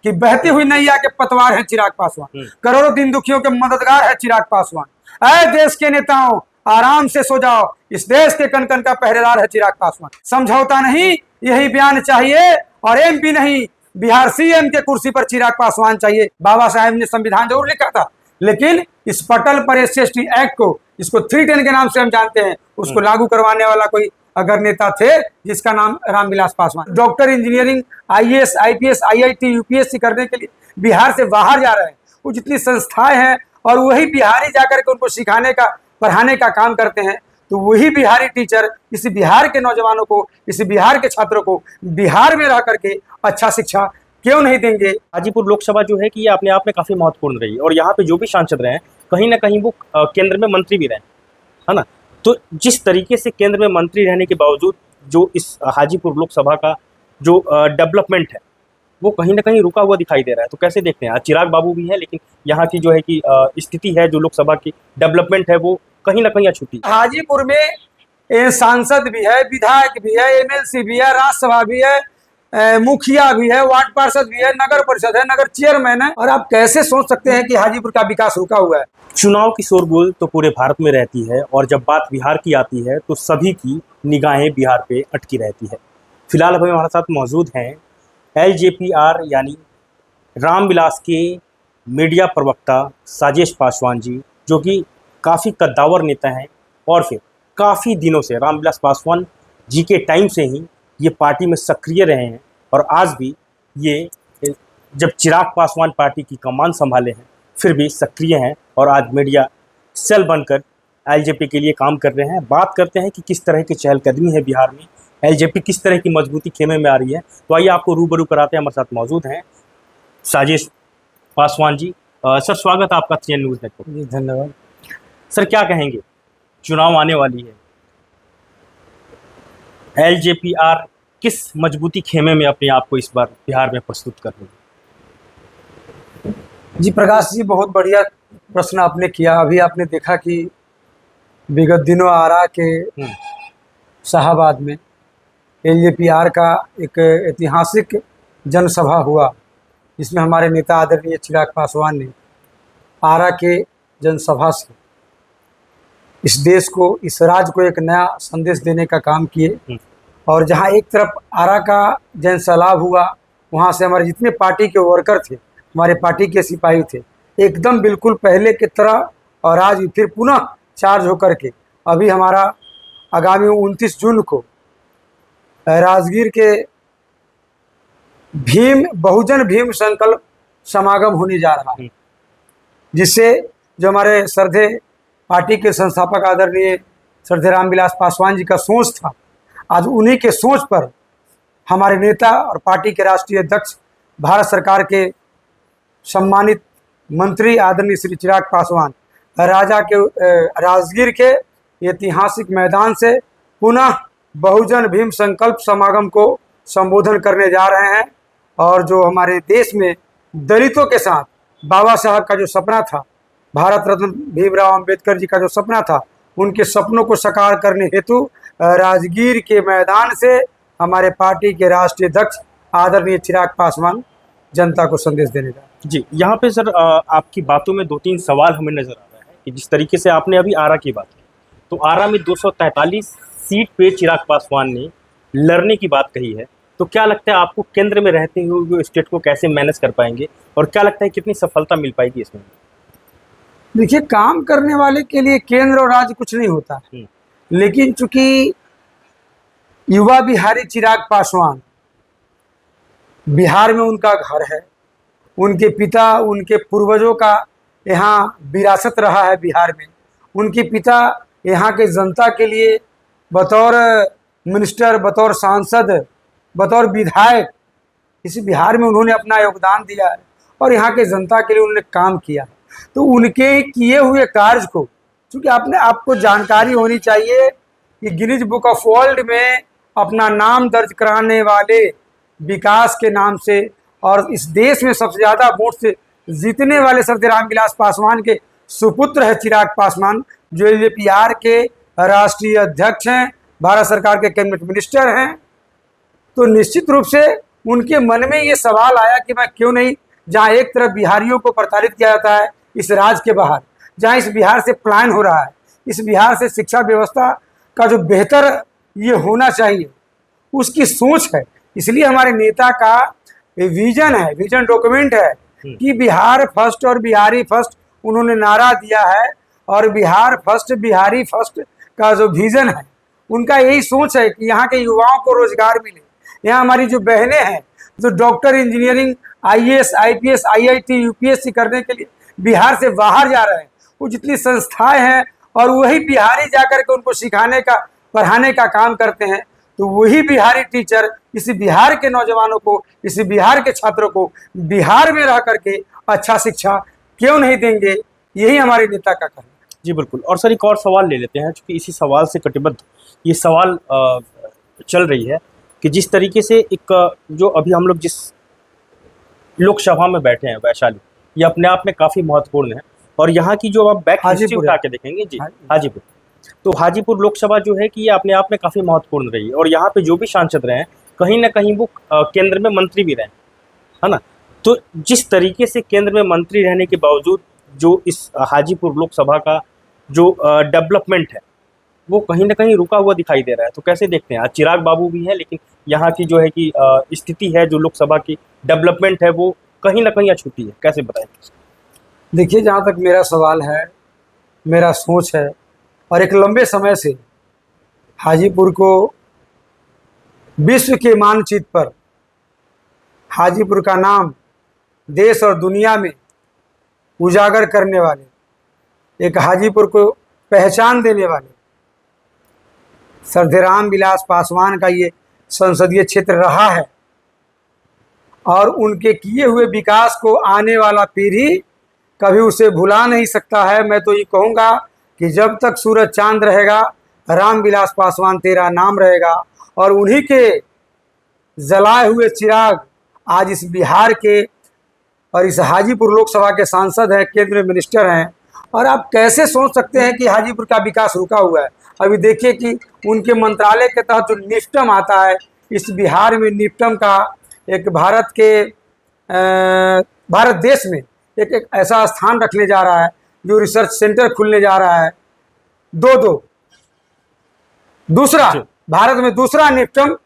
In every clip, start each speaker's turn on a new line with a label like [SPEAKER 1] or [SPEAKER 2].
[SPEAKER 1] कि बहती हुई नैया के पतवार है चिराग पासवान, करोड़ों दीन दुखियों के मददगार है चिराग पासवान। ऐ देश के नेताओं आराम से सो जाओ, इस देश के कण कण का पहरेदार है चिराग पासवान। समझौता नहीं, यही बयान चाहिए, और एमपी नहीं, बिहार सीएम के कुर्सी पर चिराग पासवान चाहिए। बाबा साहेब ने संविधान जरूर लिखा था, लेकिन इस पटल पर SC/ST एक्ट को, इसको 310 के नाम से हम जानते हैं, उसको लागू करवाने वाला कोई अगर नेता थे जिसका नाम Ramvilas Paswan. Doctor, engineering, IAS, IPS, IIT, UPSC करने के लिए बिहार से बाहर जा रहे हैं। वो जितनी संस्थाएं हैं और वही बिहारी जाकर के उनको सिखाने का, पढ़ाने का काम करते हैं। तो वही बिहारी टीचर इस बिहार के नौजवानों को, इस बिहार के छात्रों को बिहार में रह करके अच्छा शिक्षा क्यों नहीं देंगे।
[SPEAKER 2] हाजीपुर लोकसभा जो है कि ये अपने आप में काफी महत्वपूर्ण रही, और यहाँ पे जो भी सांसद रहे कहीं ना कहीं वो केंद्र में मंत्री भी रहे, है ना। तो जिस तरीके से केंद्र में मंत्री रहने के बावजूद जो इस हाजीपुर लोकसभा का जो डेवलपमेंट है वो कहीं ना कहीं रुका हुआ दिखाई दे रहा है। तो कैसे देखते हैं? चिराग बाबू भी है, लेकिन यहाँ की जो है कि स्थिति है, जो लोकसभा की डेवलपमेंट है, वो कहीं ना कहीं अछूती है।
[SPEAKER 1] हाजीपुर में सांसद भी है, विधायक भी है, MLC भी है, राज्यसभा भी है, मुखिया भी है, वार्ड पार्षद भी है, नगर परिषद है, नगर चेयरमैन है। और आप कैसे सोच सकते हैं कि हाजीपुर का विकास रुका हुआ है?
[SPEAKER 2] चुनाव की शोरगुल तो पूरे भारत में रहती है, और जब बात बिहार की आती है तो सभी की निगाहें बिहार पे अटकी रहती है। फिलहाल अभी हमारे साथ मौजूद हैं LJPR यानी रामविलास के मीडिया प्रवक्ता साजिश पासवान जी, जो कि काफ़ी कद्दावर नेता हैं, और फिर काफ़ी दिनों से रामविलास पासवान जी के टाइम से ही ये पार्टी में सक्रिय रहे हैं, और आज भी ये जब चिराग पासवान पार्टी की कमान संभाले हैं फिर भी सक्रिय हैं, और आज मीडिया सेल बनकर LJP के लिए काम कर रहे हैं। बात करते हैं कि किस तरह की चहलकदमी है बिहार में, LJP किस तरह की मजबूती खेमे में आ रही है। तो आइए आपको रूबरू कराते हैं। हमारे साथ मौजूद हैं साजिश पासवान जी। सर, स्वागत है आपका TN न्यूज़ नेटवर्क।
[SPEAKER 1] जी धन्यवाद।
[SPEAKER 2] सर, क्या कहेंगे, चुनाव आने वाली है, LJPR किस मजबूती खेमे में अपने आप को इस बार बिहार में प्रस्तुत कर रही है?
[SPEAKER 1] जी प्रकाश जी, बहुत बढ़िया प्रश्न आपने किया। अभी आपने देखा कि विगत दिनों आरा के शाहाबाद में LJPR का एक ऐतिहासिक जनसभा हुआ, जिसमें हमारे नेता आदरणीय चिराग पासवान ने आरा के जनसभा से इस देश को, इस राज्य को एक नया संदेश देने का काम किए। और जहां एक तरफ आरा का जनसैलाब हुआ, वहां से हमारे जितने पार्टी के वर्कर थे, हमारे पार्टी के सिपाही थे, एकदम बिल्कुल पहले की तरह, और आज फिर पुनः चार्ज होकर के अभी हमारा आगामी 29 जून को राजगीर के बहुजन भीम संकल्प समागम होने जा रहा है, जिससे जो हमारे श्रद्धेय पार्टी के संस्थापक आदरणीय श्रद्धेय रामविलास पासवान जी का सोच था, आज उन्हीं के सोच पर हमारे नेता और पार्टी के राष्ट्रीय अध्यक्ष, भारत सरकार के सम्मानित मंत्री आदरणीय श्री चिराग पासवान राजगीर के ऐतिहासिक मैदान से पुनः बहुजन भीम संकल्प समागम को संबोधन करने जा रहे हैं। और जो हमारे देश में दलितों के साथ बाबा साहब का जो सपना था, भारत रत्न भीमराव अंबेडकर जी का जो सपना था, उनके सपनों को साकार करने हेतु राजगीर के मैदान से हमारे पार्टी के राष्ट्रीय अध्यक्ष आदरणीय चिराग पासवान जनता को संदेश देने जा रहे हैं।
[SPEAKER 2] जी, यहाँ पे सर आपकी बातों में 2-3 सवाल हमें नजर आ रहा है कि जिस तरीके से आपने अभी आरा की बात की, तो आरा में 243 सीट पे चिराग पासवान ने लड़ने की बात कही है। तो क्या लगता है आपको, केंद्र में रहते हुए वो स्टेट को कैसे मैनेज कर पाएंगे, और क्या लगता है कितनी सफलता मिल पाएगी इसमें?
[SPEAKER 1] देखिए, काम करने वाले के लिए केंद्र और राज्य कुछ नहीं होता, लेकिन चूंकि युवा बिहारी चिराग पासवान, बिहार में उनका घर है, उनके पिता, उनके पूर्वजों का यहाँ विरासत रहा है बिहार में। उनके पिता यहाँ के जनता के लिए बतौर मिनिस्टर, बतौर सांसद, बतौर विधायक इस बिहार में उन्होंने अपना योगदान दिया है, और यहाँ के जनता के लिए उन्होंने काम किया है। तो उनके किए हुए कार्य को, चूँकि आपको जानकारी होनी चाहिए कि गिनीज बुक ऑफ वर्ल्ड में अपना नाम दर्ज कराने वाले विकास के नाम से, और इस देश में सबसे ज़्यादा वोट से जीतने वाले श्रद्धेय रामविलास पासवान के सुपुत्र है चिराग पासवान, जो LJPR के राष्ट्रीय अध्यक्ष हैं, भारत सरकार के कैबिनेट मिनिस्टर हैं। तो निश्चित रूप से उनके मन में ये सवाल आया कि मैं क्यों नहीं, जहाँ एक तरफ बिहारियों को प्रताड़ित किया जाता है इस राज्य के बाहर, जहाँ इस बिहार से पलायन हो रहा है, इस बिहार से शिक्षा व्यवस्था का जो बेहतर ये होना चाहिए उसकी सोच है। इसलिए हमारे नेता का विजन है, विजन डॉक्यूमेंट है कि बिहार फर्स्ट और बिहारी फर्स्ट उन्होंने नारा दिया है। और बिहार फर्स्ट बिहारी फर्स्ट का जो विजन है उनका यही सोच है कि यहाँ के युवाओं को रोजगार मिले। यहाँ हमारी जो बहनें हैं जो doctor, engineering, IAS, IPS, IIT, UPSC करने के लिए बिहार से बाहर जा रहे हैं, वो जितनी संस्थाएं हैं और वही बिहारी जाकर के उनको सिखाने का, पढ़ाने का काम करते हैं, तो वही बिहारी टीचर इस बिहार के नौजवानों को, इस बिहार के छात्रों को बिहार में रह करके अच्छा शिक्षा क्यों नहीं देंगे, यही हमारे नेता का कहना है।
[SPEAKER 2] जी बिल्कुल। और सर एक और सवाल ले लेते हैं, क्योंकि इसी सवाल से कटिबद्ध ये सवाल चल रही है कि जिस तरीके से एक जो अभी हम लोग जिस लोकसभा में बैठे हैं वैशाली, ये अपने आप में काफ़ी महत्वपूर्ण है। और यहाँ की जो आप बैक हिस्ट्री उठा के देखेंगे जी, हाजीपुर, तो हाजीपुर लोकसभा जो है कि ये अपने आप में काफ़ी महत्वपूर्ण रही है। और यहाँ पे जो भी सांसद रहे हैं कहीं ना कहीं वो केंद्र में मंत्री भी रहे, है ना। तो जिस तरीके से केंद्र में मंत्री रहने के बावजूद जो इस हाजीपुर लोकसभा का जो डेवलपमेंट है वो कहीं ना कहीं रुका हुआ दिखाई दे रहा है, तो कैसे देखते हैं? आज चिराग बाबू भी है, लेकिन यहाँ की जो है कि स्थिति है, जो लोकसभा की डेवलपमेंट है वो कहीं ना कहीं अछूती है, कैसे बताएं?
[SPEAKER 1] देखिए, जहाँ तक मेरा सवाल है, मेरा सोच है, और एक लंबे समय से हाजीपुर को विश्व के मानचित्र पर हाजीपुर का नाम देश और दुनिया में उजागर करने वाले, एक हाजीपुर को पहचान देने वाले श्रद्धेय रामविलास पासवान का ये संसदीय क्षेत्र रहा है। और उनके किए हुए विकास को आने वाला पीढ़ी कभी उसे भुला नहीं सकता है। मैं तो ये कहूँगा कि जब तक सूरज चांद रहेगा, रामविलास पासवान तेरा नाम रहेगा। और उन्हीं के जलाए हुए चिराग आज इस बिहार के और इस हाजीपुर लोकसभा के सांसद हैं, केंद्र मिनिस्टर हैं। और आप कैसे सोच सकते हैं कि हाजीपुर का विकास रुका हुआ है? अभी देखिए कि उनके मंत्रालय के तहत जो निफ्टम आता है, इस बिहार में निफ्टम का एक भारत देश में एक ऐसा स्थान रखने जा रहा है, जो रिसर्च सेंटर खुलने जा रहा है। दूसरा भारत में दूसरा निफ्टम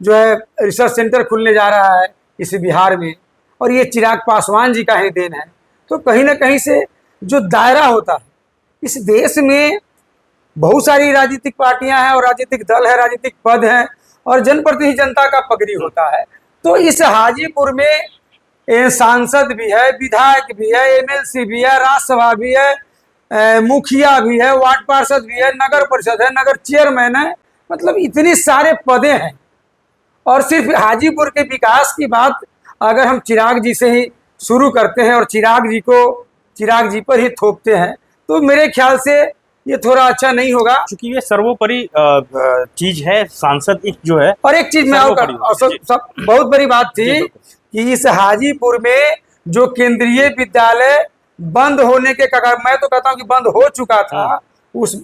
[SPEAKER 1] जो है रिसर्च सेंटर खुलने जा रहा है इस बिहार में, और ये चिराग पासवान जी का ही देन है। तो कहीं ना कहीं से जो दायरा होता है, इस देश में बहुत सारी राजनीतिक पार्टियां हैं और राजनीतिक दल है, राजनीतिक पद हैं, और जनप्रतिनिधि जनता का पगड़ी होता है। तो इस हाजीपुर में सांसद भी है, विधायक भी है, एमएलसी भी है, राज्यसभा भी है, मुखिया भी है, वार्ड पार्षद भी है, नगर परिषद है, नगर चेयरमैन है, मतलब इतनी सारे पदे हैं। और सिर्फ हाजीपुर के विकास की बात अगर हम चिराग जी से ही शुरू करते हैं और चिराग जी पर ही थोपते हैं, तो मेरे ख्याल से ये थोड़ा अच्छा नहीं होगा।
[SPEAKER 2] क्योंकि ये सर्वोपरि चीज है, सांसद एक जो है।
[SPEAKER 1] और एक चीज मैं बहुत बड़ी बात थी कि इस हाजीपुर में जो केंद्रीय विद्यालय बंद होने के कगार, मैं तो कहता हूं कि बंद हो चुका था, उस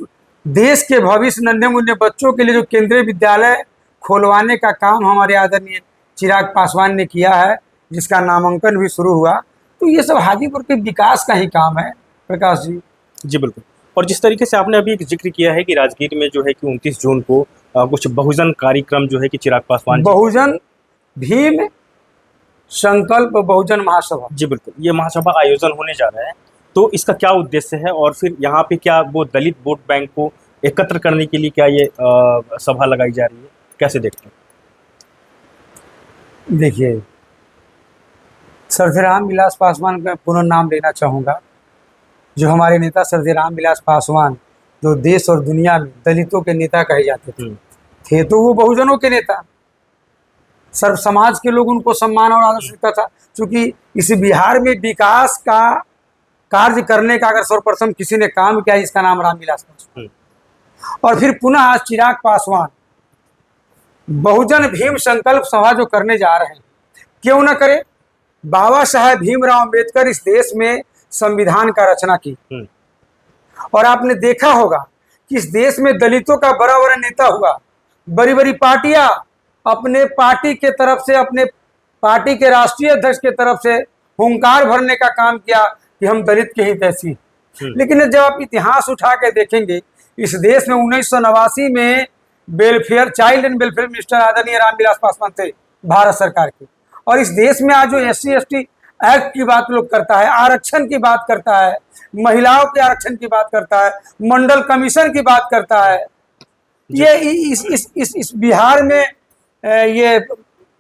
[SPEAKER 1] देश के भविष्य नन्हे मुन्ने बच्चों के लिए जो केंद्रीय विद्यालय खोलवाने का काम हमारे आदरणीय चिराग पासवान ने किया है, जिसका नामांकन भी शुरू हुआ। तो ये सब हाजीपुर के विकास का ही काम है, प्रकाश जी।
[SPEAKER 2] जी बिल्कुल। और जिस तरीके से आपने अभी एक जिक्र किया है कि राजगीर में जो है कि 29 जून को कुछ बहुजन कार्यक्रम जो है कि चिराग पासवान,
[SPEAKER 1] बहुजन भीम संकल्प बहुजन महासभा,
[SPEAKER 2] जी बिल्कुल, ये महासभा आयोजन होने जा रहा है। तो इसका क्या उद्देश्य है, और फिर यहाँ पे क्या वो दलित वोट बैंक को एकत्र करने के लिए क्या ये सभा लगाई जा रही है, कैसे देखते हैं?
[SPEAKER 1] देखिए, श्रद्धेय रामविलास पासवान का पुनः नाम लेना चाहूँगा। जो हमारे नेता श्रद्धेय रामविलास पासवान, जो देश और दुनिया में दलितों के नेता कहे जाते थे तो वो बहुजनों के नेता, सर्व समाज के लोग उनको सम्मान और आदर देता था। क्योंकि इस बिहार में विकास का कार्य करने का अगर सर्वप्रथम किसी ने काम किया, इसका नाम रामविलास पासवान। और फिर पुनः आज चिराग पासवान बहुजन भीम संकल्प सभा जो करने जा रहे हैं, क्यों न करे। बाबा साहेब भीमराव अंबेडकर इस देश में संविधान का रचना की, और आपने देखा होगा कि इस देश में दलितों का बड़ा बड़ा नेता हुआ, बड़ी बड़ी पार्टियां अपने पार्टी के तरफ से, अपने पार्टी के राष्ट्रीय अध्यक्ष की तरफ से हुंकार भरने का काम किया कि हम दलित के हितैषी हैं। लेकिन जब आप इतिहास उठा के देखेंगे, इस देश में 1989 में welfare, child and welfare minister आदरणीय रामविलास पासवान थे भारत सरकार के। और इस देश में आज जो SC/ST एक्ट की बात लोग करता है, आरक्षण की बात करता है, महिलाओं के आरक्षण की बात करता है, मंडल कमीशन की बात करता है, ये इस बिहार में ये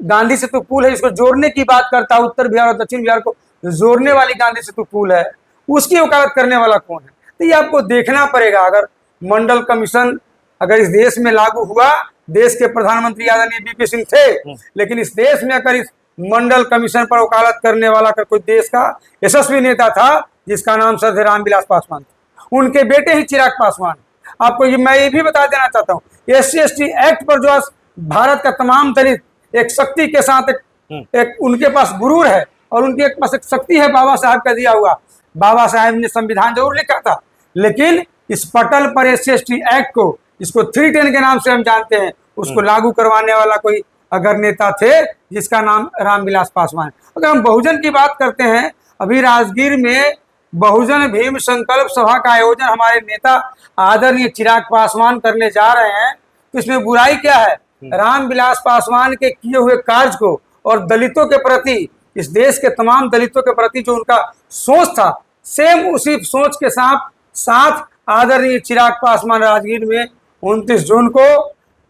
[SPEAKER 1] गांधी सेतु पुल है, इसको जोड़ने की बात करता है, उत्तर बिहार और दक्षिण बिहार को जोड़ने वाली गांधी सेतु पुल है, उसकी वकालत करने वाला कौन है? तो ये आपको देखना पड़ेगा। अगर मंडल कमीशन अगर इस देश में लागू हुआ, देश के प्रधानमंत्री आदरणीय VP सिंह थे, लेकिन इस देश में अगर इस मंडल कमीशन पर वकालत करने वाला कोई देश का यशस्वी नेता था जिसका नाम सर रामविलास पासवान था, उनके बेटे ही चिराग पासवान। आपको मैं ये भी बता देना चाहता हूँ, SC/ST एक्ट पर जो आज भारत का तमाम दलित एक शक्ति के साथ एक उनके पास गुरूर है और उनके पास एक शक्ति है बाबा साहब का दिया हुआ। बाबा साहब ने संविधान जरूर लिखा था, लेकिन इस पटल पर SC/ST एक्ट को, जिसको 310 के नाम से हम जानते हैं, उसको लागू करवाने वाला कोई अगर नेता थे जिसका नाम रामविलास पासवान है। अगर हम बहुजन की बात करते हैं, अभी राजगीर में बहुजन भीम संकल्प सभा का आयोजन हमारे नेता आदरणीय चिराग पासवान करने जा रहे हैं, तो इसमें बुराई क्या है? रामविलास पासवान के किए हुए कार्य को और दलितों के प्रति, इस देश के तमाम दलितों के प्रति जो उनका सोच था, सेम उसी सोच के साथ आदरणीय चिराग पासवान राजगीर में 29 जून को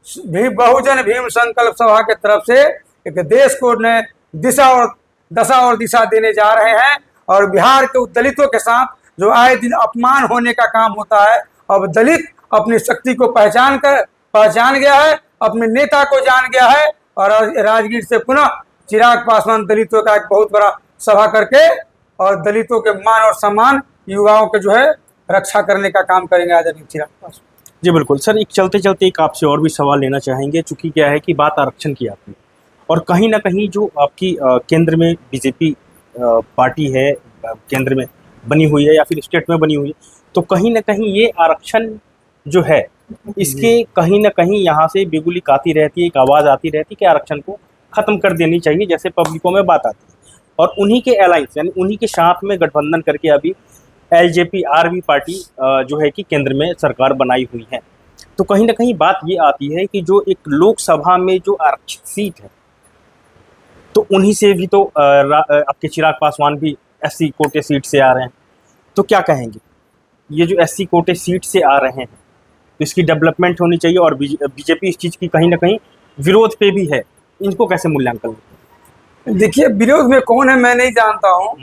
[SPEAKER 1] बहुजन भीम संकल्प सभा के तरफ से एक देश को नए दिशा और दिशा देने जा रहे हैं। और बिहार के दलितों के साथ जो आए दिन अपमान होने का काम होता है, अब दलित अपनी शक्ति को पहचान गया है, अपने नेता को जान गया है, और राजगीर से पुनः चिराग पासवान दलितों का एक बहुत बड़ा सभा करके और दलितों के मान और सम्मान, युवाओं के जो है रक्षा करने का काम करेंगे आदरणीय चिराग पासवान।
[SPEAKER 2] जी बिल्कुल सर, एक चलते चलते एक आपसे और भी सवाल लेना चाहेंगे, चूंकि क्या है कि बात आरक्षण की आती है और कहीं ना कहीं जो आपकी केंद्र में BJP पार्टी है, केंद्र में बनी हुई है या फिर स्टेट में बनी हुई है, तो कहीं ना कहीं ये आरक्षण जो है इसके कहीं ना कहीं यहाँ से बिगुलिक आती रहती है, एक आवाज़ आती रहती है कि आरक्षण को ख़त्म कर देनी चाहिए, जैसे पब्लिकों में बात आती है। और उन्हीं के अलायंस यानी उन्हीं के साथ में गठबंधन करके अभी LJP-RV पार्टी जो है कि केंद्र में सरकार बनाई हुई है। तो कहीं ना कहीं बात ये आती है कि जो एक लोकसभा में जो आरक्षित सीट है, तो उन्हीं से भी तो आपके चिराग पासवान भी SC कोटे सीट से आ रहे हैं, तो क्या कहेंगे? ये जो SC कोटे सीट से आ रहे हैं, तो इसकी डेवलपमेंट होनी चाहिए और BJP इस चीज़ की कहीं ना कहीं विरोध पे भी है, इनको कैसे मूल्यांकन?
[SPEAKER 1] देखिए, विरोध में कौन है मैं नहीं जानता हूँ,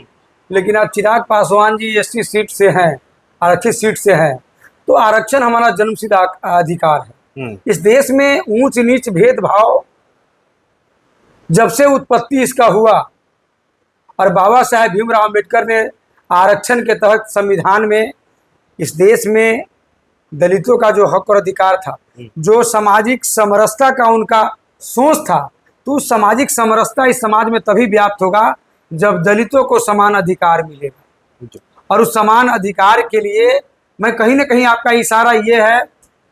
[SPEAKER 1] लेकिन आज चिराग पासवान जी SC सीट से हैं, आरक्षित सीट से हैं, तो आरक्षण हमारा जन्मसिद्ध अधिकार है। इस देश में ऊंच नीच भेदभाव जब से उत्पत्ति इसका हुआ और बाबा साहेब भीमराव अम्बेडकर ने आरक्षण के तहत संविधान में इस देश में दलितों का जो हक और अधिकार था, जो सामाजिक समरसता का उनका सोच था, तो सामाजिक समरसता इस समाज में तभी व्याप्त होगा जब दलितों को समान अधिकार मिलेगा। और उस समान अधिकार के लिए मैं कहीं ना कहीं आपका इशारा ये है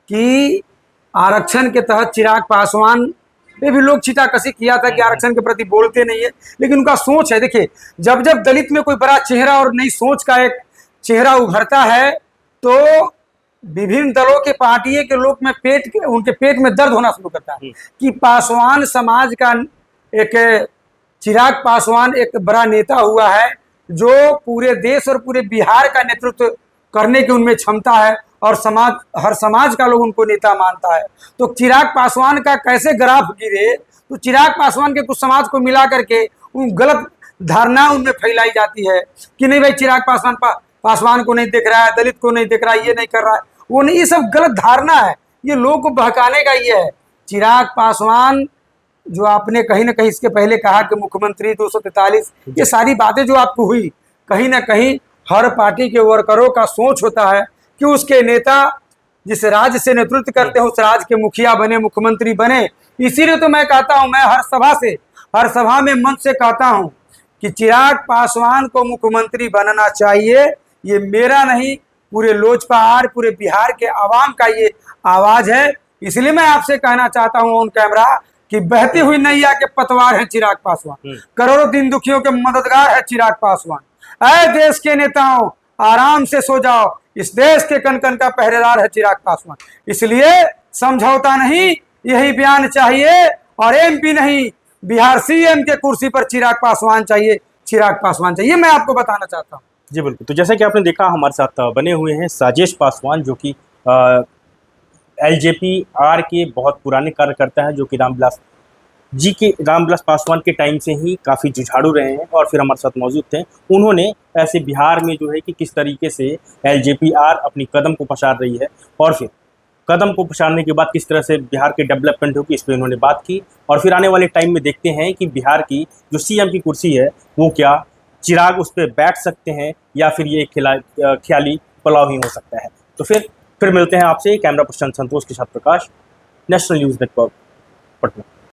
[SPEAKER 1] कि आरक्षण के तहत चिराग पासवान पे भी लोग छीटाकशी किया था कि आरक्षण के प्रति बोलते नहीं है, लेकिन उनका सोच है। देखिए, जब दलित में कोई बड़ा चेहरा और नई सोच का एक चेहरा उभरता है, तो विभिन्न दलों के पार्टियों के लोग में उनके पेट में दर्द होना शुरू करता है कि पासवान समाज का एक चिराग पासवान एक बड़ा नेता हुआ है जो पूरे देश और पूरे बिहार का नेतृत्व करने की उनमें क्षमता है और हर समाज का लोग उनको नेता मानता है। तो चिराग पासवान का कैसे ग्राफ गिरे, तो चिराग पासवान के कुछ समाज को मिला करके उन गलत धारणा उनमें फैलाई जाती है कि नहीं भाई चिराग पासवान को नहीं देख रहा है, दलित को नहीं देख रहा है, ये नहीं कर रहा है, वो नहीं, ये सब गलत धारणा है, ये लोग को बहकाने का ये है। चिराग पासवान जो आपने कहीं ना कहीं इसके पहले कहा कि मुख्यमंत्री 243, ये सारी बातें जो आपको हुई, कहीं ना कहीं हर पार्टी के वर्करों का सोच होता है कि उसके नेता जिस राज्य से नेतृत्व करते हैं उस राज्य के मुखिया बने, मुख्यमंत्री बने। इसीलिए तो मैं कहता हूं, मैं हर सभा में मंच से कहता हूं कि चिराग पासवान को मुख्यमंत्री बनना चाहिए। ये मेरा नहीं, पूरे लोजपा पूरे बिहार के आवाम का ये आवाज है। इसलिए मैं आपसे कहना चाहता हूं ऑन कैमरा कि बहती हुई नैया के पतवार है चिराग पासवान, करोड़ों दीन दुखियों के मददगार है चिराग पासवान। ऐ देश के नेताओं आराम से सो जाओ, इस देश के कण कण का पहरेदार है चिराग पासवान। इसलिए समझौता नहीं, यही बयान चाहिए, और एमपी नहीं, बिहार सीएम के कुर्सी पर चिराग पासवान चाहिए, चिराग पासवान चाहिए। मैं आपको बताना चाहता हूँ।
[SPEAKER 2] जी बिल्कुल। तो जैसे कि आपने देखा, हमारे साथ बने हुए हैं साजिश पासवान, जो कि एलजेपी-आर के बहुत पुराने कार्यकर्ता हैं, जो कि रामविलास पासवान के टाइम से ही काफ़ी जुझारू रहे हैं और फिर हमारे साथ मौजूद थे। उन्होंने ऐसे बिहार में जो है कि किस तरीके से एलजेपी-आर अपनी कदम को पसार रही है और फिर कदम को पसारने के बाद किस तरह से बिहार की डेवलपमेंट होगी, इस पर उन्होंने बात की। और फिर आने वाले टाइम में देखते हैं कि बिहार की जो सीएम की कुर्सी है वो क्या चिराग उस पर बैठ सकते हैं या फिर ये ख्याली पुलाव ही हो सकता है। तो फिर मिलते हैं आपसे। कैमरा पर्सन संतोष के साथ प्रकाश, नेशनल न्यूज़ नेटवर्क, पटना।